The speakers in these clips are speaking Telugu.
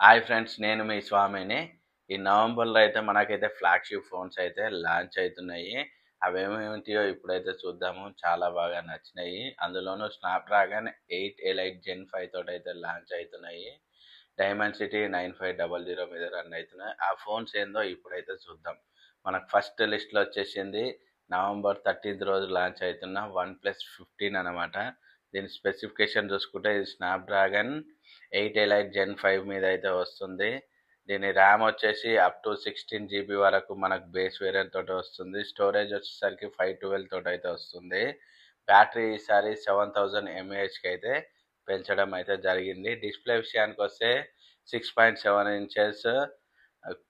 హాయ్ ఫ్రెండ్స్, నేను మీ స్వామిని. ఈ నవంబర్‌లో అయితే మనకైతే ఫ్లాగ్‌షిప్ ఫోన్స్ అయితే లాంచ్ అయితున్నాయి. అవేమేంటియో ఇప్పుడైతే చూద్దాము. చాలా బాగా నచ్చినాయి. అందులోనూ స్నాప్‌డ్రాగన్ 8 ఎలైట్ జెన్ 5 తోటైతే లాంచ్ అయితున్నాయి. డైమెన్సిటీ 9500 మీద రన్ అయితున్నాయి. ఆ ఫోన్స్ ఏందో ఇప్పుడైతే చూద్దాం. మనకు ఫస్ట్ లిస్ట్‌లో వచ్చేసింది నవంబర్ 13థ్ రోజు లాంచ్ అయితున్న వన్‌ప్లస్ 15 అనమాట. దీని స్పెసిఫికేషన్ చూసుకుంటే ఇది స్నాప్‌డ్రాగన్ 8 ఎలైట్ జెన్ 5 మీద అయితే వస్తుంది. దీని ర్యామ్ వచ్చేసి అప్ టు 16 జీబీ వరకు మనకు బేస్ వేరియంట్ తోటి వస్తుంది. స్టోరేజ్ వచ్చేసరికి 512 తోటి అయితే వస్తుంది. బ్యాటరీ ఈసారి 7000 ఎంఏహెచ్కి అయితే పెంచడం అయితే జరిగింది. డిస్ప్లే విషయానికి వస్తే 6.7 ఇంచెస్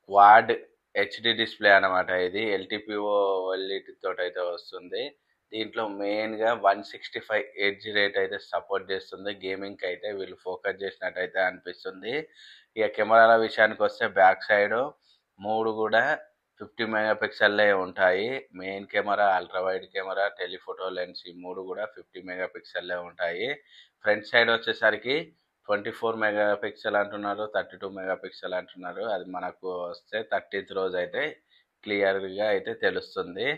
క్వాడ్ హెచ్డి డిస్ప్లే అనమాట. ఇది ఎల్టీపీఓ ఎల్ఈడి తోటి అయితే వస్తుంది. దీంట్లో మెయిన్గా 165 ఎడ్జ్ రేట్ అయితే సపోర్ట్ చేస్తుంది. గేమింగ్కి అయితే వీళ్ళు ఫోకస్ చేసినట్టయితే అనిపిస్తుంది. ఇక కెమెరాల విషయానికి వస్తే బ్యాక్ సైడ్ మూడు కూడా 50 మెగా పిక్సెల్లే ఉంటాయి. Main camera, ultra wide camera, telephoto lens ఈ మూడు కూడా 50 మెగా పిక్సెల్లే ఉంటాయి. ఫ్రంట్ సైడ్ వచ్చేసరికి 24 మెగా పిక్సెల్ అంటున్నారు, 32 మెగా పిక్సెల్ అంటున్నారు. అది మనకు వస్తే 13th రోజు అయితే క్లియర్గా అయితే తెలుస్తుంది.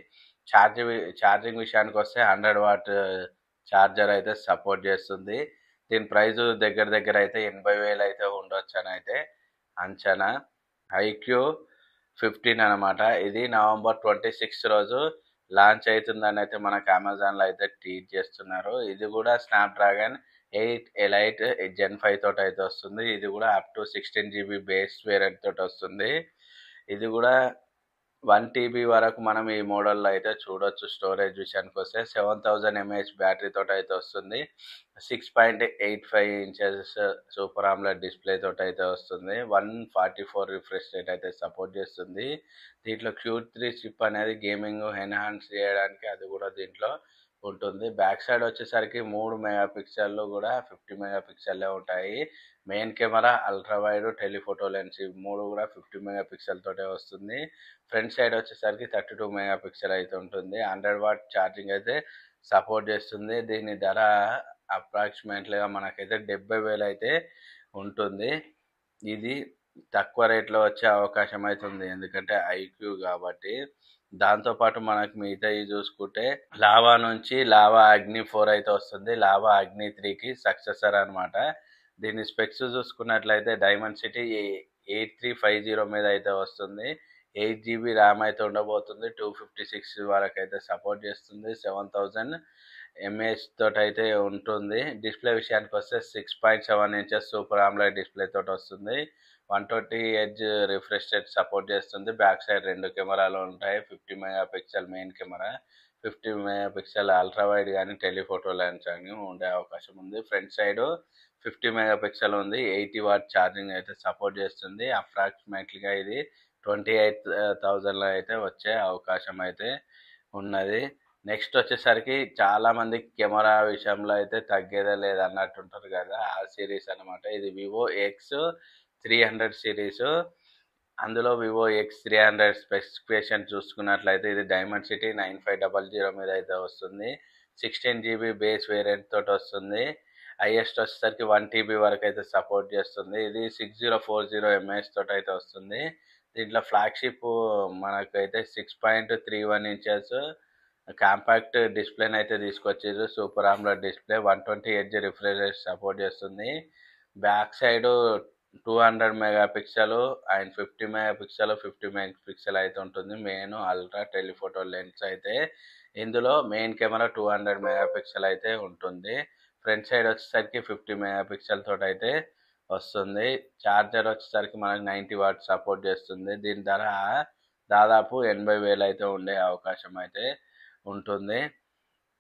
ఛార్జింగ్ విషయానికి వస్తే 100 వాట్ ఛార్జర్ అయితే సపోర్ట్ చేస్తుంది. దీని ప్రైస్ దగ్గర దగ్గర అయితే 80,000 అయితే ఉండొచ్చు అని అయితే అంచనా. ఐక్యూ 15 అనమాట. ఇది నవంబర్ 26 రోజు లాంచ్ అవుతుందని అయితే మనకు అమెజాన్లో అయితే ట్వీట్ చేస్తున్నారు. ఇది కూడా స్నాప్డ్రాగన్ 8 ఎలైట్ జెన్ 5 తోటి అయితే వస్తుంది. ఇది కూడా up to 16 GB base variant తోటి వస్తుంది. ఇది కూడా 1 టీబీ వరకు మనం ఈ మోడల్లో అయితే చూడొచ్చు. స్టోరేజ్ విషయానికి వస్తే 7000 ఎంఏహెచ్ బ్యాటరీ తోటి అయితే వస్తుంది. 6.85 ఇంచెస్ సూపర్ ఆమ్లెడ్ డిస్ప్లే తోటి అయితే వస్తుంది. 144 రిఫ్రెష్ రేట్ అయితే సపోర్ట్ చేస్తుంది. దీంట్లో Q3 చిప్ అనేది గేమింగ్ ఎన్హాన్స్ చేయడానికి అది కూడా దీంట్లో ఉంటుంది. బ్యాక్ సైడ్ వచ్చేసరికి 3 మెగా పిక్సెల్లు కూడా 50 మెగా పిక్సెల్లే ఉంటాయి. Main camera, ultra wide, telephoto lens ఈ మూడు కూడా 50 మెగా పిక్సెల్ తోటే వస్తుంది. ఫ్రంట్ సైడ్ వచ్చేసరికి 32 మెగా పిక్సెల్ అయితే ఉంటుంది. 100 వాట్ ఛార్జింగ్ అయితే సపోర్ట్ చేస్తుంది. దీని ధర అప్రాక్సిమేట్లీగా మనకైతే 70,000 అయితే ఉంటుంది. ఇది తక్కువ రేట్లో వచ్చే అవకాశం అయితే ఉంది, ఎందుకంటే ఐక్యూ కాబట్టి. దాంతోపాటు మనకు మిగతావి చూసుకుంటే లావా నుంచి లావా అగ్ని 4 అయితే వస్తుంది. లావా అగ్ని 3కి సక్సెసర్ అనమాట. దీని స్పెక్స్ చూసుకున్నట్లయితే డైమెన్సిటీ 8350 మీద అయితే వస్తుంది. 8 జీబీ ర్యామ్ అయితే ఉండబోతుంది. 256 వరకు అయితే సపోర్ట్ చేస్తుంది. 7000 ఎంఏహెచ్ తోటి అయితే ఉంటుంది. డిస్ప్లే విషయానికి వస్తే 6.7 ఇంచెస్ సూపర్ ఆమ్లెడ్ డిస్ప్లే తోటి వస్తుంది. 120 హెర్ట్జ్ రిఫ్రెష్ రేట్ సపోర్ట్ చేస్తుంది. బ్యాక్ సైడ్ 2 కెమెరాలు ఉంటాయి. 50 mega pixel main camera, 50 mega pixel ultra wide కానీ టెలిఫోటో లెన్స్ కానీ ఉండే అవకాశం ఉంది. ఫ్రంట్ సైడ్ 50 మెగా పిక్సెల్ ఉంది. 80 వాట్ ఛార్జింగ్ అయితే సపోర్ట్ చేస్తుంది. అప్రాక్సిమేట్లీగా ఇది 28,000లో అయితే వచ్చే అవకాశం అయితే ఉన్నది. నెక్స్ట్ వచ్చేసరికి చాలా మంది కెమెరా విషయంలో అయితే తగ్గేదే లేదు అన్నట్టు ఉంటారు కదా, ఆ సిరీస్ అనమాట. ఇది వివో X300 సిరీస్. అందులో వివో X300 స్పెసిఫికేషన్ చూసుకున్నట్లయితే ఇది డైమెన్సిటీ 9500 మీద అయితే వస్తుంది. 16 జీబీ బేస్ వేరియంట్ తోటి వస్తుంది. హైయెస్ట్ వచ్చేసరికి 1 టీబీ వరకు అయితే సపోర్ట్ చేస్తుంది. ఇది 6040 ఎంఏహెచ్ తోటి అయితే వస్తుంది. దీంట్లో ఫ్లాగ్షిప్ మనకైతే 6.31 ఇంచెస్ కాంపాక్ట్ డిస్ప్లేని అయితే తీసుకొచ్చారు. Super AMOLED display, 120 hertz refresh rate support చేస్తుంది. Back side 200 mega pixel and 50 mega pixel 50 mega pixel అయితే ఉంటుంది. మెయిన్ అల్ట్రా టెలిఫోటో లెన్స్ అయితే ఇందులో మెయిన్ కెమెరా 200 మెగా పిక్సెల్ అయితే ఉంటుంది. ఫ్రంట్ సైడ్ వచ్చేసరికి 50 మెగా పిక్సెల్ తోటి అయితే వస్తుంది. ఛార్జర్ వచ్చేసరికి మనకి 90 వాట్ సపోర్ట్ చేస్తుంది. దీని ధర దాదాపు 80,000 అయితే ఉండే అవకాశం అయితే ఉంటుంది.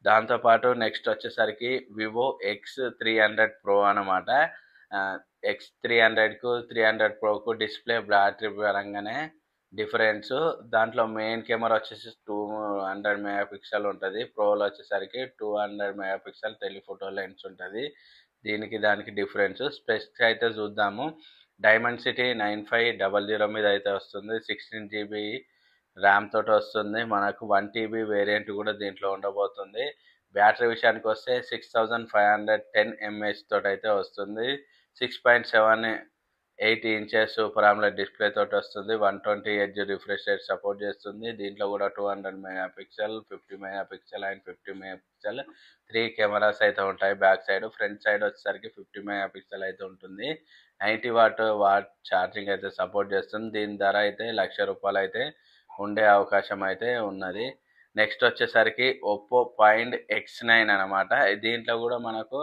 దాంతోపాటు నెక్స్ట్ వచ్చేసరికి వివో X300 ప్రో అనమాట. X300కు 300 ప్రోకు డిస్ప్లే బ్యాటరీ పరంగానే డిఫరెన్స్. దాంట్లో మెయిన్ కెమెరా వచ్చేసి 200 మెగా పిక్సెల్ ఉంటుంది. ప్రోలో వచ్చేసరికి 200 మెగా పిక్సెల్ టెలిఫోటో లెన్స్ ఉంటుంది. దీనికి దానికి డిఫరెన్స్. స్పెక్స్ అయితే చూద్దాము. డైమెన్సిటీ 9500 మీద అయితే వస్తుంది. 16 జీబీ ర్యామ్ తోటి వస్తుంది. మనకు 1 టీబీ వేరియంట్ కూడా దీంట్లో ఉండబోతుంది. బ్యాటరీ విషయానికి వస్తే 6510 ఎంఏహెచ్ తోటి అయితే వస్తుంది. 6.7 8 ఇంచెస్ సూపర్ AMOLED డిస్ప్లే తోటి వస్తుంది. 120 హెర్ట్జ్ రిఫ్రెష్ రేట్ సపోర్ట్ చేస్తుంది. దీంట్లో కూడా 200 mega pixel, 50 mega pixel and 50 mega pixel 3 cameras అయితే ఉంటాయి బ్యాక్ సైడ్. ఫ్రంట్ సైడ్ వచ్చేసరికి 50 మెగా పిక్సెల్ అయితే ఉంటుంది. 90 వాట్ ఛార్జింగ్ అయితే సపోర్ట్ చేస్తుంది. దీని ధర అయితే ₹1,00,000 అయితే ఉండే అవకాశం అయితే ఉన్నది. నెక్స్ట్ వచ్చేసరికి ఒప్పో ఫైండ్ X9 అనమాట. దీంట్లో కూడా మనకు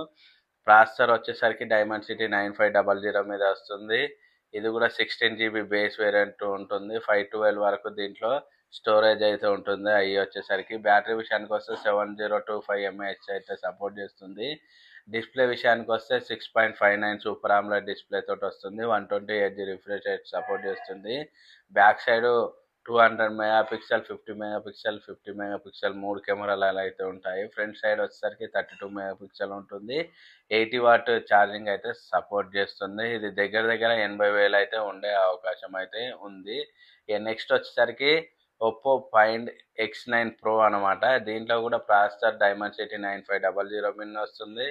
ప్రాసెసర్ వచ్చేసరికి డైమెన్సిటీ 9500 మీద వస్తుంది. ఇది కూడా 16 GB బేస్ వేరియంట్ ఉంటుంది. 512 వరకు దీంట్లో స్టోరేజ్ అయితే ఉంటుంది. అవి వచ్చేసరికి బ్యాటరీ విషయానికి వస్తే 7025 mAh అయితే సపోర్ట్ చేస్తుంది. డిస్ప్లే విషయానికి వస్తే 6.59 సూపర్ AMOLED డిస్ప్లే తోటి వస్తుంది. 120 హెర్ట్జ్ రిఫ్రెష్ రేట్ సపోర్ట్ చేస్తుంది. Back side 200 mega pixel, 50 mega pixel, 50 mega pixel 3 కెమెరాలు అయితే ఉంటాయి. ఫ్రంట్ సైడ్ వచ్చేసరికి 32 మెగా పిక్సెల్ ఉంటుంది. 80 వాట్ ఛార్జింగ్ అయితే సపోర్ట్ చేస్తుంది. ఇది దగ్గర దగ్గర 80,000 అయితే ఉండే అవకాశం అయితే ఉంది. నెక్స్ట్ వచ్చేసరికి ఒప్పో ఫైండ్ X9 Pro అనమాట. దీంట్లో కూడా ప్రాసెసర్ డైమెన్సిటీ 9500 మీద వస్తుంది.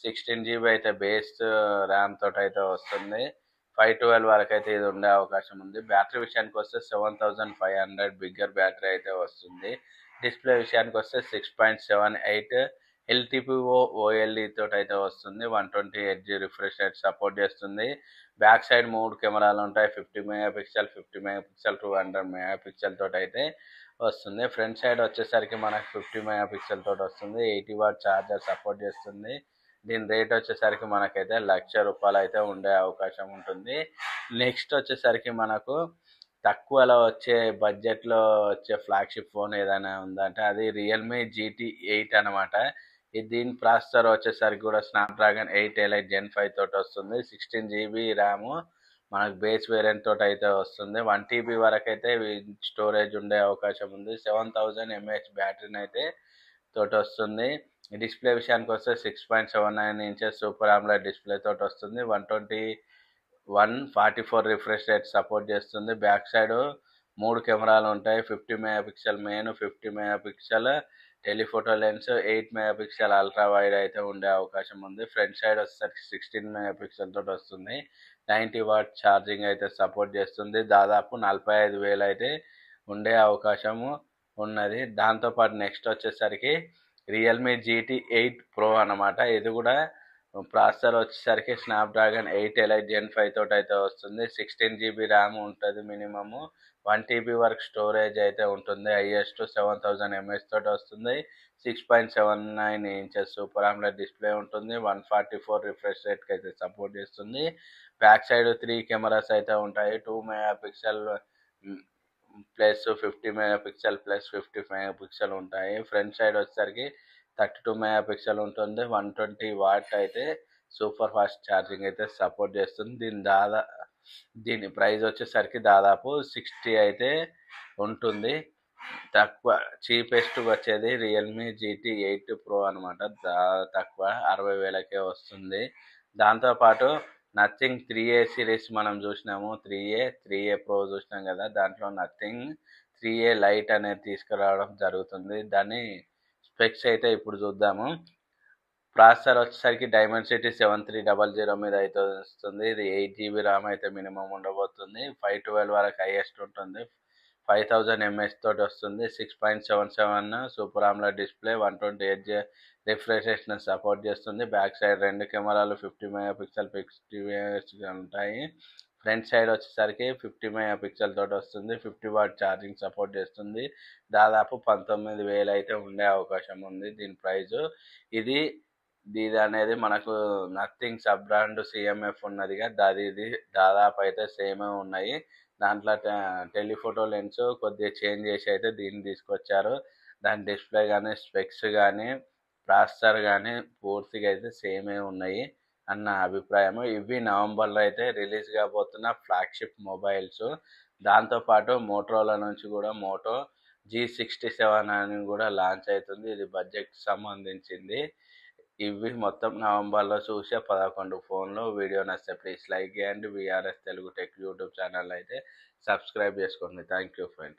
16 GB అయితే బేస్ ర్యామ్ తోటి అయితే వస్తుంది. 512 వరకు అయితే ఇది ఉండే అవకాశం ఉంది. బ్యాటరీ విషయానికి వస్తే 7500 బిగ్గర్ బ్యాటరీ అయితే వస్తుంది. డిస్ప్లే విషయానికి వస్తే 6.78 ఎల్టీపీఓ ఓఎల్ఈ తోటి అయితే వస్తుంది. 120 హెర్ట్జ్ రిఫ్రెష్ రేట్ సపోర్ట్ చేస్తుంది. బ్యాక్ సైడ్ 3 కెమెరాలు ఉంటాయి. 50 mega pixel, 50 mega pixel, 200 mega pixel తోటి అయితే వస్తుంది. ఫ్రంట్ సైడ్ వచ్చేసరికి మనకు 50 మెగా పిక్సెల్ తోటి వస్తుంది. 80 వాట్ ఛార్జర్ సపోర్ట్ చేస్తుంది. దీని రేట్ వచ్చేసరికి మనకైతే ₹1,00,000 అయితే ఉండే అవకాశం ఉంటుంది. నెక్స్ట్ వచ్చేసరికి మనకు తక్కువలో వచ్చే బడ్జెట్లో వచ్చే ఫ్లాగ్షిప్ ఫోన్ ఏదైనా ఉందంటే అది రియల్మీ GT8 అనమాట. దీని ప్రాసెసర్ వచ్చేసరికి కూడా స్నాప్డ్రాగన్ 8 ఎలైట్ Gen 5 తోటి వస్తుంది. 16 GB ర్యామ్ మనకు బేస్ వేరియంట్ తోటి అయితే వస్తుంది. 1 TB వరకు అయితే స్టోరేజ్ ఉండే అవకాశం ఉంది. 7000 mAh బ్యాటరీని అయితే తోటి వస్తుంది. డిస్ప్లే విషయానికి వస్తే 6.79 ఇంచెస్ సూపర్ AMOLED డిస్ప్లే తోటి వస్తుంది. 144 రిఫ్రెష్ రేట్ సపోర్ట్ చేస్తుంది. బ్యాక్ సైడ్ 3 కెమెరాలు ఉంటాయి. 50 mega pixel main, 50 mega pixel telephoto lens, 8 mega pixel ultra wide అయితే ఉండే అవకాశం ఉంది. ఫ్రంట్ సైడ్ వచ్చేసరికి 16 మెగా పిక్సెల్ తోటి వస్తుంది. 90 వాట్ ఛార్జింగ్ అయితే సపోర్ట్ చేస్తుంది. దాదాపు 45,000 అయితే ఉండే అవకాశము ఉన్నది. దాంతోపాటు నెక్స్ట్ వచ్చేసరికి రియల్మీ GT8 Pro అనమాట. ఇది కూడా ప్రాసెసర్ వచ్చేసరికి స్నాప్డ్రాగన్ 8 ఎలైట్ Gen 5 తోటి అయితే వస్తుంది. 16 GB ర్యామ్ ఉంటుంది మినిమము. 1 TB వరకు స్టోరేజ్ అయితే ఉంటుంది. హైయెస్ట్ 7000 mAh తోటి వస్తుంది. 6.79 ఇంచెస్ సూపర్ AMOLED డిస్ప్లే ఉంటుంది. 144 రిఫ్రెష్ రేట్కి అయితే సపోర్ట్ చేస్తుంది. బ్యాక్ సైడ్ 3 కెమెరాస్ అయితే ఉంటాయి. 2 mega pixel plus 50 mega pixel plus 50 mega pixel ఉంటాయి. ఫ్రంట్ సైడ్ వచ్చేసరికి 32 మెగా పిక్సెల్ ఉంటుంది. 120 వాట్ అయితే సూపర్ ఫాస్ట్ ఛార్జింగ్ అయితే సపోర్ట్ చేస్తుంది. దీని ప్రైస్ వచ్చేసరికి దాదాపు 60 అయితే ఉంటుంది. తక్కువ చీపెస్ట్ వచ్చేది రియల్మీ GT8 Pro అనమాట. తక్కువ 60,000కే వస్తుంది. దాంతోపాటు నథింగ్ 3A సిరీస్ మనం చూసినాము. 3A Pro చూసినాం కదా. దాంట్లో నథింగ్ 3A లైట్ అనేది తీసుకురావడం జరుగుతుంది. దాన్ని స్పెక్స్ అయితే ఇప్పుడు చూద్దాము. ప్రాసెసర్ వచ్చేసరికి డైమెన్సిటీ 7300 మీద అయితే వస్తుంది. ఇది 8 GB ర్యామ్ అయితే మినిమం ఉండబోతుంది. 512 వరకు హైయెస్ట్ ఉంటుంది. 5000 mAh తోటి వస్తుంది. 6.77 super AMOLED display, 120 hertz refresh రేట్ని సపోర్ట్ చేస్తుంది. బ్యాక్ సైడ్ 2 కెమెరాలు 50 మెగా పిక్సెల్ 50 mAh ఉంటాయి. ఫ్రంట్ సైడ్ వచ్చేసరికి 50 మెగా పిక్సెల్ తోటి వస్తుంది. 50 వాట్ ఛార్జింగ్ సపోర్ట్ చేస్తుంది. దాదాపు 19,000 అయితే ఉండే అవకాశం ఉంది దీని ప్రైజు. ఇది అనేది మనకు నథింగ్ సబ్ బ్రాండ్ CMF ఉన్నదిగా ఇది దాదాపు అయితే సేమే ఉన్నాయి. దాంట్లో టెలిఫోటో లెన్స్ కొద్దిగా చేంజ్ చేసి అయితే దీన్ని తీసుకొచ్చారు. దాని డిస్ప్లే కానీ స్పెక్స్ కానీ ప్రాసెసర్ కానీ పూర్తిగా అయితే సేమే ఉన్నాయి అన్న అభిప్రాయం. ఇవి నవంబర్లో అయితే రిలీజ్ కాబోతున్న ఫ్లాగ్షిప్ మొబైల్స్. దాంతోపాటు మోటరోలా నుంచి కూడా మోటో G67 అని కూడా లాంచ్ అవుతుంది. ఇది బడ్జెట్ సంబంధించింది. ఇవి మొత్తం నవంబర్లో చూసే 11 ఫోన్లు. వీడియో నచ్చితే ప్లీజ్ లైక్ చేయండి. VRS Telugu tech YouTube channel అయితే సబ్స్క్రైబ్ చేసుకోండి. Thank you friends.